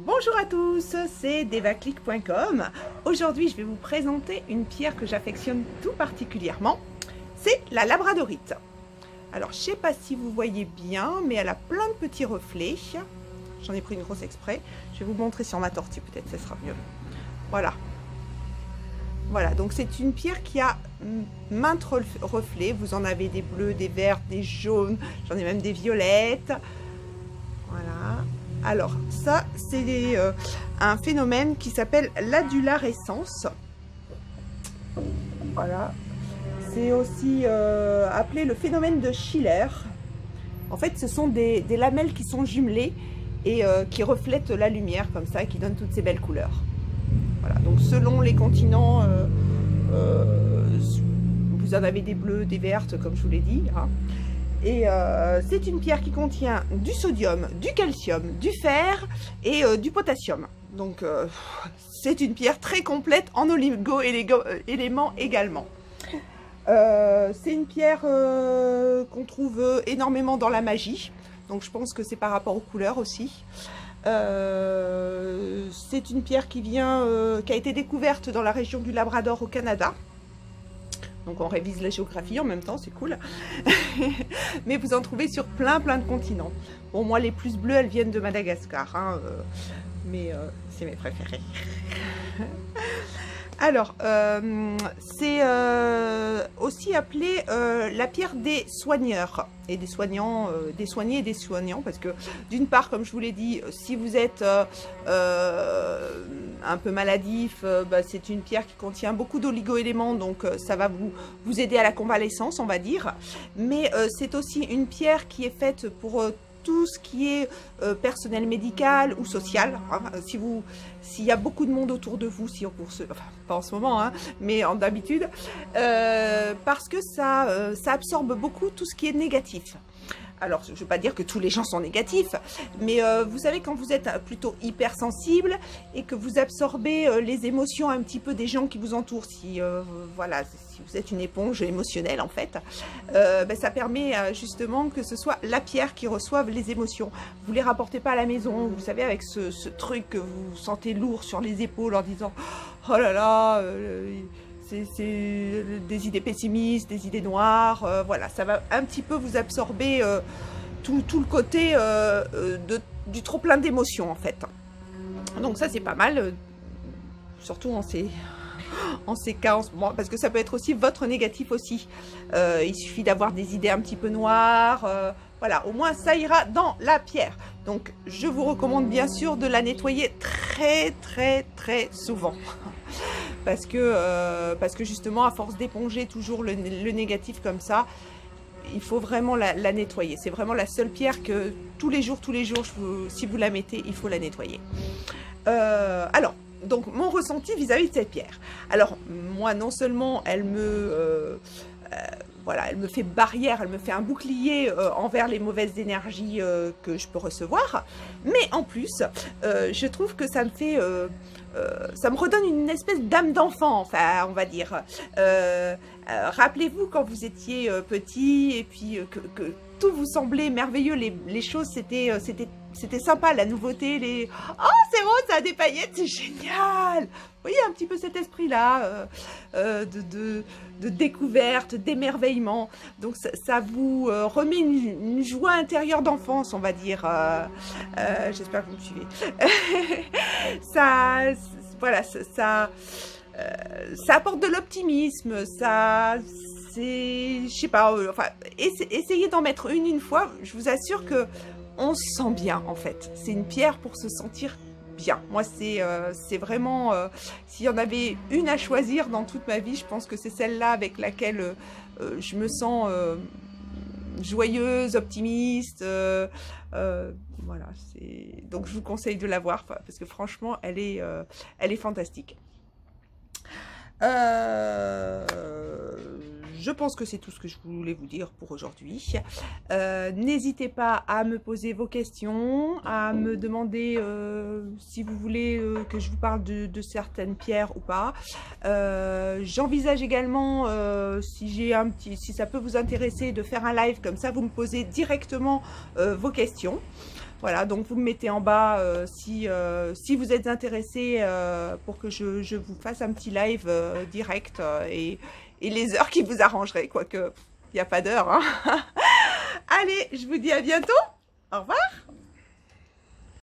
Bonjour à tous, c'est devaclick.com. Aujourd'hui, je vais vous présenter une pierre que j'affectionne tout particulièrement. C'est la labradorite. Alors, je ne sais pas si vous voyez bien, mais elle a plein de petits reflets. J'en ai pris une grosse exprès. Je vais vous montrer sur ma tortue, peut-être ce sera mieux. Voilà. Voilà, donc c'est une pierre qui a maintes reflets. Vous en avez des bleus, des verts, des jaunes. J'en ai même des violettes. Voilà. Alors, ça, c'est un phénomène qui s'appelle l'adularescence. Voilà. C'est aussi appelé le phénomène de Schiller. En fait, ce sont des lamelles qui sont jumelées et qui reflètent la lumière comme ça, et qui donnent toutes ces belles couleurs. Voilà. Donc, selon les continents, vous en avez des bleus, des vertes, comme je vous l'ai dit. Hein. Et c'est une pierre qui contient du sodium, du calcium, du fer et du potassium. Donc c'est une pierre très complète en oligo-éléments également. C'est une pierre qu'on trouve énormément dans la magie. Donc je pense que c'est par rapport aux couleurs aussi. C'est une pierre qui a été découverte dans la région du Labrador au Canada. Donc on révise la géographie en même temps, c'est cool. Mais vous en trouvez sur plein de continents. Bon, moi les plus bleues, elles viennent de Madagascar, hein, mais c'est mes préférées. Alors, c'est aussi appelé la pierre des soigneurs et des soignants, des soignés et des soignants, parce que d'une part, comme je vous l'ai dit, si vous êtes un peu maladif, c'est une pierre qui contient beaucoup d'oligo-éléments, donc ça va vous aider à la convalescence, on va dire. Mais c'est aussi une pierre qui est faite pour tout ce qui est personnel médical ou social. Hein, s'il y a beaucoup de monde autour de vous, enfin, pas en ce moment, hein, mais d'habitude, parce que ça absorbe beaucoup tout ce qui est négatif. Alors, je ne veux pas dire que tous les gens sont négatifs, mais vous savez, quand vous êtes plutôt hypersensible et que vous absorbez les émotions un petit peu des gens qui vous entourent, voilà, si vous êtes une éponge émotionnelle en fait, ça permet justement que ce soit la pierre qui reçoive les émotions. Vous ne les rapportez pas à la maison, vous savez, avec ce truc que vous sentez lourd sur les épaules en disant « Oh là là c'est des idées pessimistes, des idées noires, voilà, ça va un petit peu vous absorber tout le côté du trop plein d'émotions en fait. Donc ça c'est pas mal, surtout en ces cas en ce moment, parce que ça peut être aussi votre négatif aussi. Il suffit d'avoir des idées un petit peu noires, voilà, au moins ça ira dans la pierre. Donc je vous recommande bien sûr de la nettoyer très souvent. Parce que justement, à force d'éponger toujours le négatif comme ça, il faut vraiment la nettoyer. C'est vraiment la seule pierre que tous les jours, si vous la mettez, il faut la nettoyer. Alors, donc mon ressenti vis-à-vis de cette pierre. Alors, moi, non seulement elle voilà, elle me fait barrière, elle me fait un bouclier envers les mauvaises énergies que je peux recevoir, mais en plus, je trouve que ça me fait... ça me redonne une espèce d'âme d'enfant, enfin, on va dire. Rappelez-vous quand vous étiez petit et puis que tout vous semblait merveilleux, les choses, c'était sympa, la nouveauté, Oh, c'est rose, ça a des paillettes, c'est génial! Vous voyez un petit peu cet esprit-là de découverte, d'émerveillement. Donc ça vous remet une joie intérieure d'enfance, on va dire. J'espère que vous me suivez. Voilà, ça apporte de l'optimisme, je sais pas, enfin, essayez d'en mettre une fois, je vous assure que on se sent bien en fait. C'est une pierre pour se sentir bien. Moi, c'est vraiment, s'il y en avait une à choisir dans toute ma vie, je pense que c'est celle-là avec laquelle je me sens joyeuse, optimiste. Voilà, donc je vous conseille de la voir parce que franchement, elle est fantastique. Je pense que c'est tout ce que je voulais vous dire pour aujourd'hui. N'hésitez pas à me poser vos questions, à me demander si vous voulez que je vous parle de certaines pierres ou pas. J'envisage également, si ça peut vous intéresser, de faire un live comme ça, vous me posez directement vos questions. Voilà, donc vous me mettez en bas si vous êtes intéressé pour que je vous fasse un petit live direct et les heures qui vous arrangeraient, quoique il n'y a pas d'heure. Hein. Allez, je vous dis à bientôt. Au revoir.